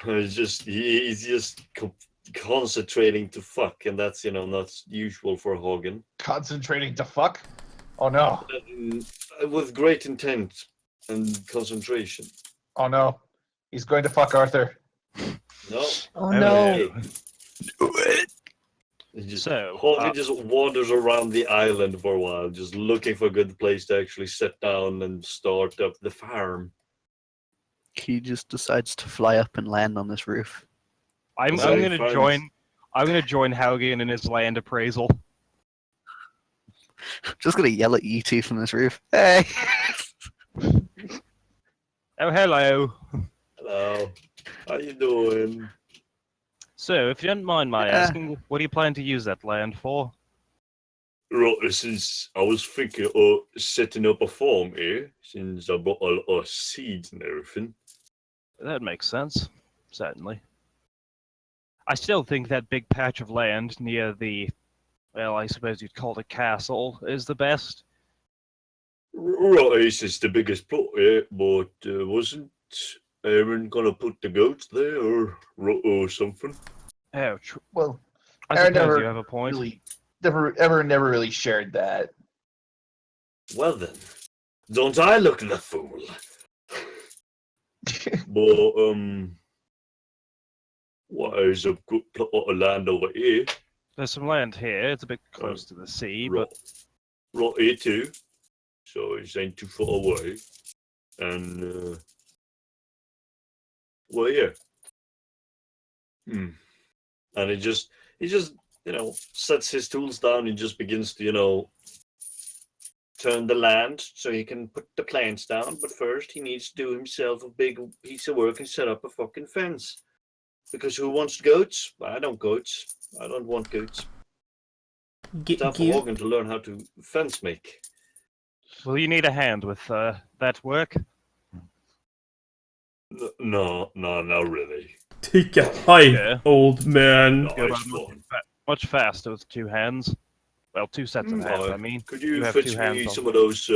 He's just concentrating to fuck, and that's not usual for Hagen. Concentrating to fuck? Oh no. With great intent and concentration. Oh no. He's going to fuck Arthur. No. Oh no. Hagen just wanders around the island for a while, just looking for a good place to actually sit down and start up the farm. He just decides to fly up and land on this roof. I'm gonna join. I'm gonna join Haugen in his land appraisal. Just gonna yell at you two from this roof. Hey! Oh, hello. Hello. How you doing? So, if you don't mind my asking, what do you plan to use that land for? Right, since I was thinking of setting up a farm here, since I bought all our seeds and everything. That makes sense. Certainly. I still think that big patch of land near the, well, I suppose you'd call it a castle, is the best. Right, it's the biggest plot here, but wasn't Aaron gonna put the goats there or something? Oh, Well, I Aaron suppose never you have a point. really, never really shared that. Well then, don't I look the fool? But what is a good plot of land over here? There's some land here. It's a bit close to the sea, but right here too. So it ain't too far away. And well, yeah. And he just sets his tools down and just begins to turn the land so he can put the plants down. But first, he needs to do himself a big piece of work and set up a fucking fence. Because who wants goats? I don't goats. I don't want goats. It's time for Morgan to learn how to fence make. will you need a hand with that work? No, not really. Take a hike, Yeah. old man. No, it's fine. Much faster with two hands. Well, two sets of hands, I mean. Could you have fetch two hands me on. some of those,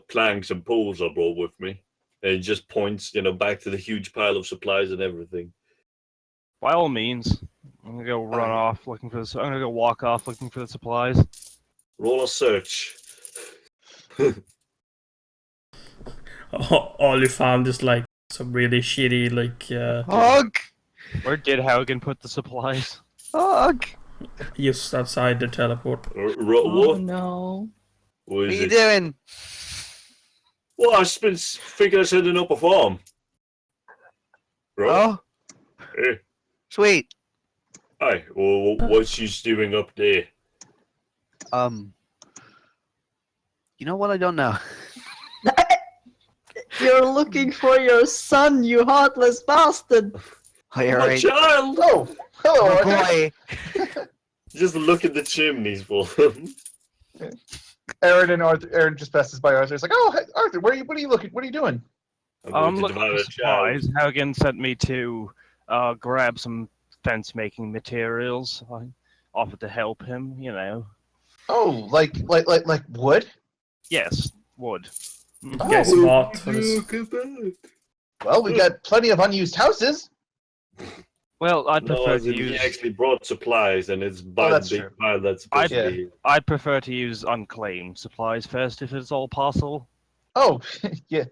planks and poles I brought with me? And it just points, back to the huge pile of supplies and everything. By all means, I'm gonna go run off looking for this. I'm gonna go walk off looking for the supplies. Roll a search. All you found is like some really shitty Hog! Where did Haugen put the supplies? Hog! just outside the teleport. Oh What? no. What What are is you it? doing? Well, I've been thinking of setting up a farm. Right? Oh, Hey. sweet. Hi. Well, what's she's doing up there? You know what? I don't know. You're looking for your son, you heartless bastard! Hey, My alright. child! Oh, hello, Oh Arthur. boy! Just look at the chimneys for him. Aaron just passes by Arthur. He's like, "Oh, hey, Arthur, what are you looking? What are you doing?" I'm looking for supplies. Haugen sent me to grab some fence-making materials. I offered to help him, Oh, like wood? Yes, wood. Oh, Guess what? Look at that. well, we got plenty of unused houses. Well, I'd prefer to He use. actually brought supplies, and it's by that's the big true. pile that's supposed to be. I'd prefer to use unclaimed supplies first, if it's all possible. Oh, yeah.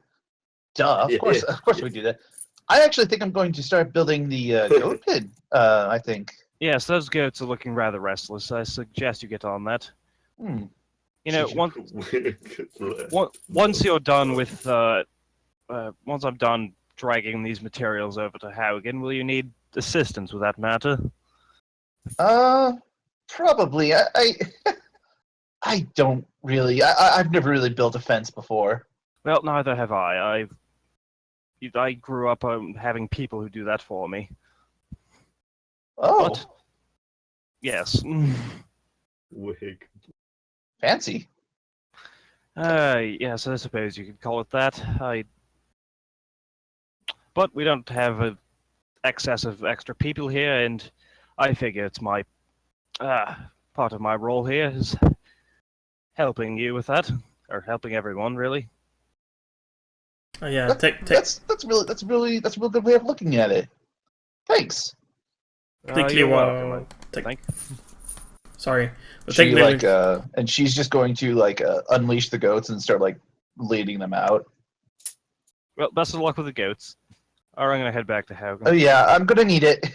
Duh. Yeah, Of course we do that. I actually think I'm going to start building the goat pen. I think. Yes, those goats are looking rather restless. I suggest you get on that. Hmm. Once you're done with, once I'm done dragging these materials over to Haugen, will you need assistance with that matter? Probably. I don't really. I've never really built a fence before. Well, neither have I. I grew up having people who do that for me. Oh, But, yes. Wig. fancy. Yes, I suppose you could call it that. But we don't have an excess of extra people here, and I figure it's my part of my role here is helping you with that, or helping everyone, really. Oh, yeah, That's a really good way of looking at it. Thanks. technically, You're well, welcome, I think. sorry, but She technically, and she's just going to unleash the goats and start leading them out. Well, best of luck with the goats. Alright, I'm gonna head back to Oh Haugen. yeah, I'm gonna need it.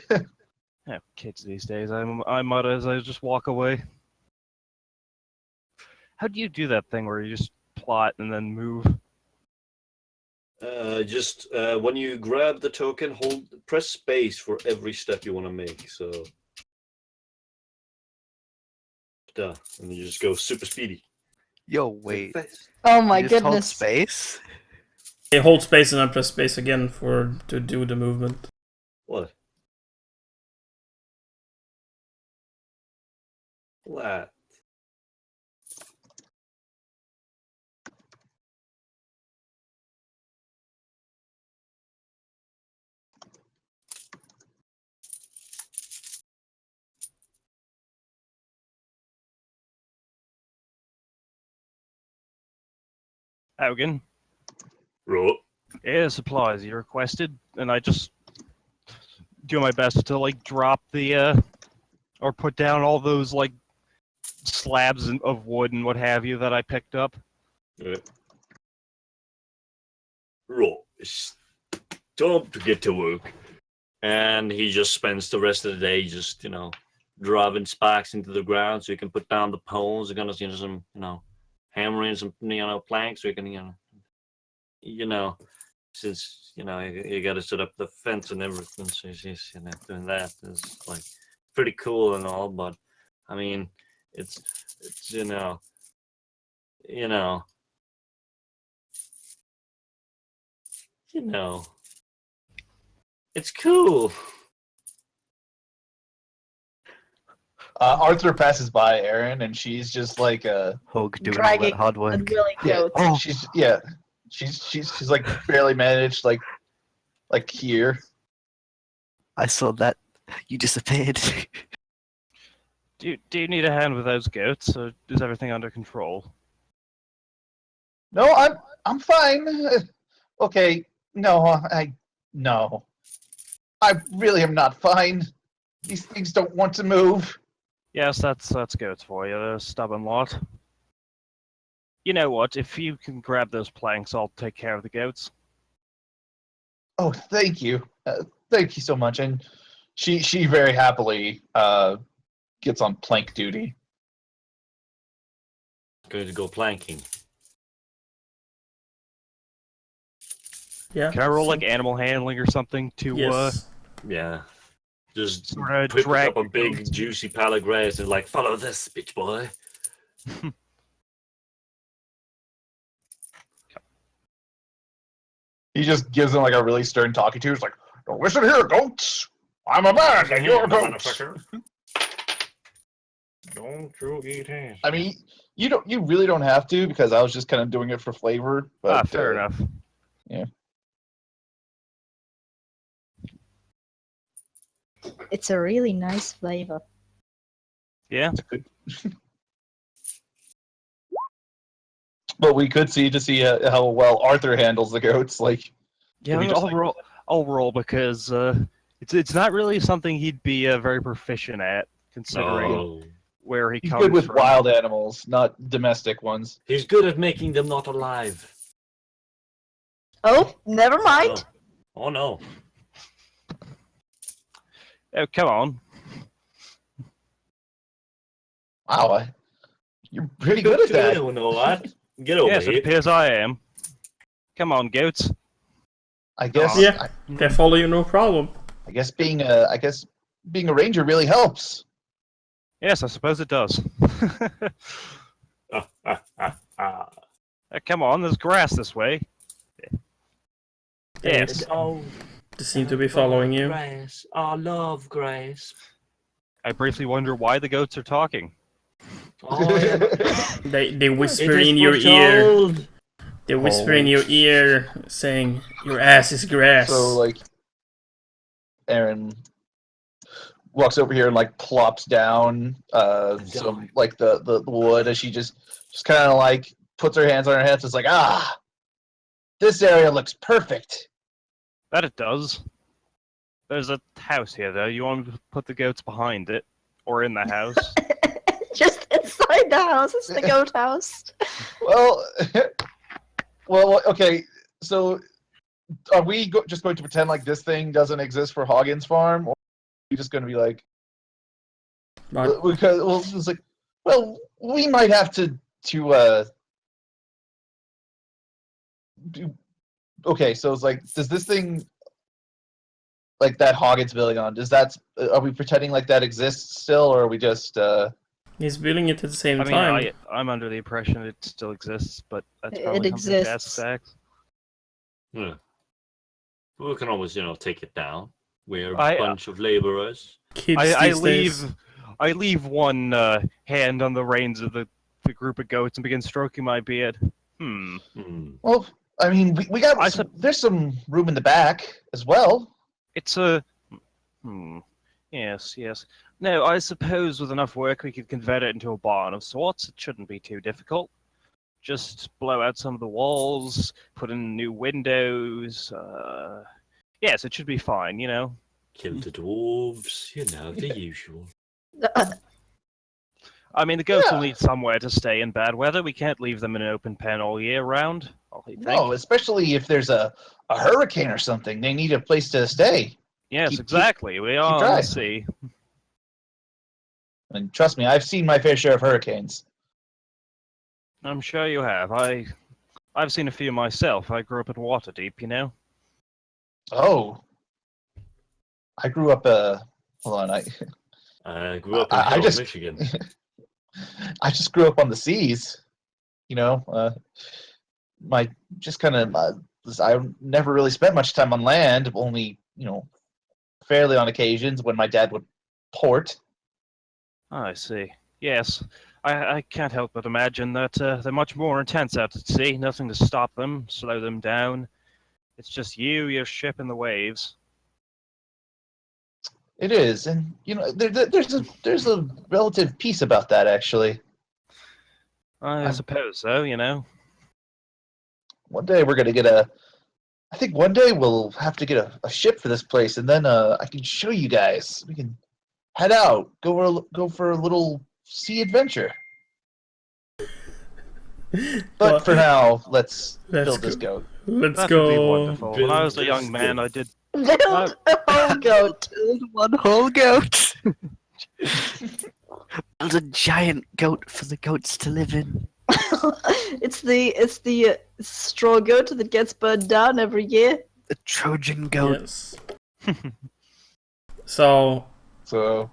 Yeah, kids these days. I might as I just walk away. How do you do that thing where you just plot and then move? Just when you grab the token, press space for every step you want to make. So, and you just go super speedy. Yo, wait. Oh my You just hold goodness. space? hey, hold space and then press space again to do the movement. What? What? Haugen? Right. Yeah, supplies you requested, and I just do my best to like drop the or put down all those like slabs of wood and what have you that I picked up. Right. It's time to get to work. And he just spends the rest of the day just, driving spikes into the ground so he can put down the poles. They're gonna, some, hammering some, planks so he can, since, you got to set up the fence and everything. So he's, doing that. It's like pretty cool and all, but I mean, it's, you know, it's cool. Arthur passes by Aaron, and she's just like Hogue doing all Dragging that hard work. unwilling yeah, goats. she's like barely managed like here. I saw that. You disappeared. Do you need a hand with those goats, or is everything under control? No, I'm fine. Okay, no, no. I really am not fine. These things don't want to move. Yes, that's goats for you. They're a stubborn lot. You know what? If you can grab those planks, I'll take care of the goats. Oh, thank you. Thank you so much. And she very happily gets on plank duty. Going to go planking. Yeah. Can I roll like animal handling or something to Yes. Yeah. Just Sorta pick drag up a the big goats. juicy pile of grass and like follow this bitch boy. He just gives them like a really stern talking to. He's like, "Don't listen here, goats. I'm a man, and you're goats." Don't you eat ass. I mean, you really don't have to, because I was just kind of doing it for flavor. But Fair enough. It's a really nice flavor. Yeah. But we could see how well Arthur handles the goats. Like, Yeah, If you just, I'll like- roll. I'll roll because it's not really something he'd be very proficient at, considering No. where he he's comes good with from. wild animals, not domestic ones. He's good at making them not alive. Oh, never mind. Oh no. Oh, come on. Wow, you're pretty good at that. You know what? Get over Yes, it here. appears I am. Come on, goats. I guess. Yeah. Can follow you, no problem. I guess being a ranger really helps. Yes, I suppose it does. Come on, there's grass this way. Yes. Oh, They seem to be following you. grass. I love grass. I briefly wonder why the goats are talking. Oh, yeah. They whisper It is in your for ear. gold. They whisper in your ear, saying, "Your ass is grass." So like, Aaron walks over here and like plops down some like the wood as she just kind of like puts her hands on her hips. It's like, ah, This area looks perfect. That it does. There's a house here, though. You want to put the goats behind it? Or in the house? Just inside the house. It's the goat house. Well, well, okay. So, are we just going to pretend like this thing doesn't exist for Hoggins Farm, or are we just going to be like, But because well, it's like, well, we might have to do. Okay, so it's like, does this thing like that Hoggins building on? Does that are we pretending like that exists still, or are we just? he's building it at the same I mean, time. I'm under the impression it still exists, but that's It probably something to ask exists. Sax. Yeah. We can always, take it down. We're a I- bunch of laborers. Kids I these days. leave one hand on the reins of the group of goats and begin stroking my beard. Hmm. Well, I mean, we got I there's some room in the back as well. It's a... Yes, yes. No, I suppose with enough work we could convert it into a barn of sorts. It shouldn't be too difficult. Just blow out some of the walls, put in new windows. Yes, it should be fine, you know. Kill the dwarves, the usual. I mean, the goats will Yeah. need somewhere to stay in bad weather. We can't leave them in an open pen all year round. I think. No, especially if there's a hurricane or something, they need a place to stay. Yes, keep- exactly. We are on dry. the sea. And trust me, I've seen my fair share of hurricanes. I'm sure you have. I've seen a few myself. I grew up at Waterdeep, you know. Oh, I grew up. Hold on, I grew up in I Hell, just- Michigan. I just grew up on the seas. You know, my just kind of. I never really spent much time on land. Only fairly on occasions when my dad would port. I see. Yes. I can't help but imagine that they're much more intense out at sea. Nothing to stop them, slow them down. It's just you, your ship, and the waves. It is, and there's a relative peace about that actually. I suppose so, you know. One day we're gonna get I think one day we'll have to get a ship for this place, and then I can show you guys. We can head out, go for a little sea adventure. But Well, for now, let's let's build this go. goat. Let's That would be go. wonderful. When I was a Build young this man, goat. I did. Build a whole goat. Build one whole goat. Build a giant goat for the goats to live in. It's the straw goat that gets burned down every year. The Trojan goat. Yes. So, So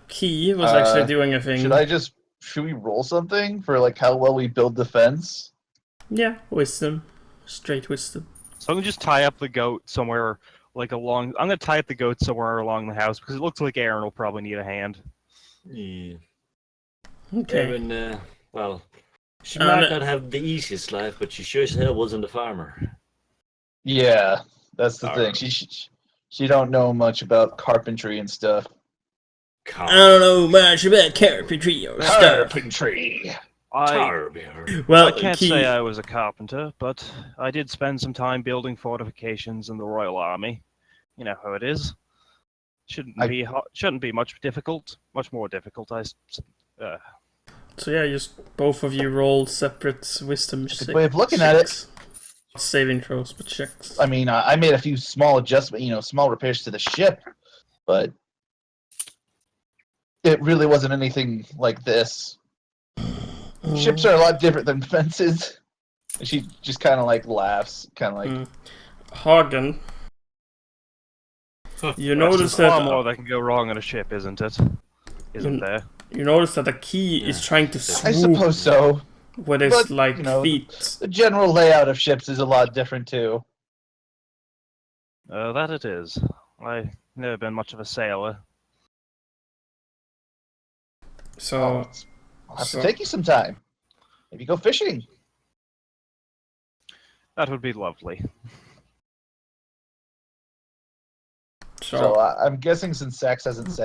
Key was actually doing a thing. should we roll something for like how well we build the fence? Yeah, wisdom. Straight wisdom. So I'm gonna just tie up the goat somewhere, like along. I'm gonna tie up the goat somewhere along the house because it looks like Aaron will probably need a hand. Yeah. Okay. Erin, well, she Uh, might no- not have the easiest life, but she sure as hell wasn't a farmer. Yeah, that's the thing. Alright. She don't know much about carpentry and stuff. I don't know much about carpentry or stuff. Carpentry. I Well, can't Key, say I was a carpenter, but I did spend some time building fortifications in the Royal Army. You know how it is. Shouldn't be much more difficult. so yeah, just both of you roll separate wisdom Good way of looking at it. checks. Not saving throws, but checks. I mean, I made a few small adjustments, small repairs to the ship, but it really wasn't anything like this. Ships are a lot different than fences. And she just kind of like laughs, kind of like, Hagen, you notice There's far that more that can go wrong on a ship, isn't it? Isn't there? you notice that the Key is Yeah. trying to I swoop suppose so. with his but, like feet. The general layout of ships is a lot different too. That it is. I've never been much of a sailor. So I'll have so- to take you sometime. Maybe go fishing. That would be lovely. So I'm guessing since Sax hasn't said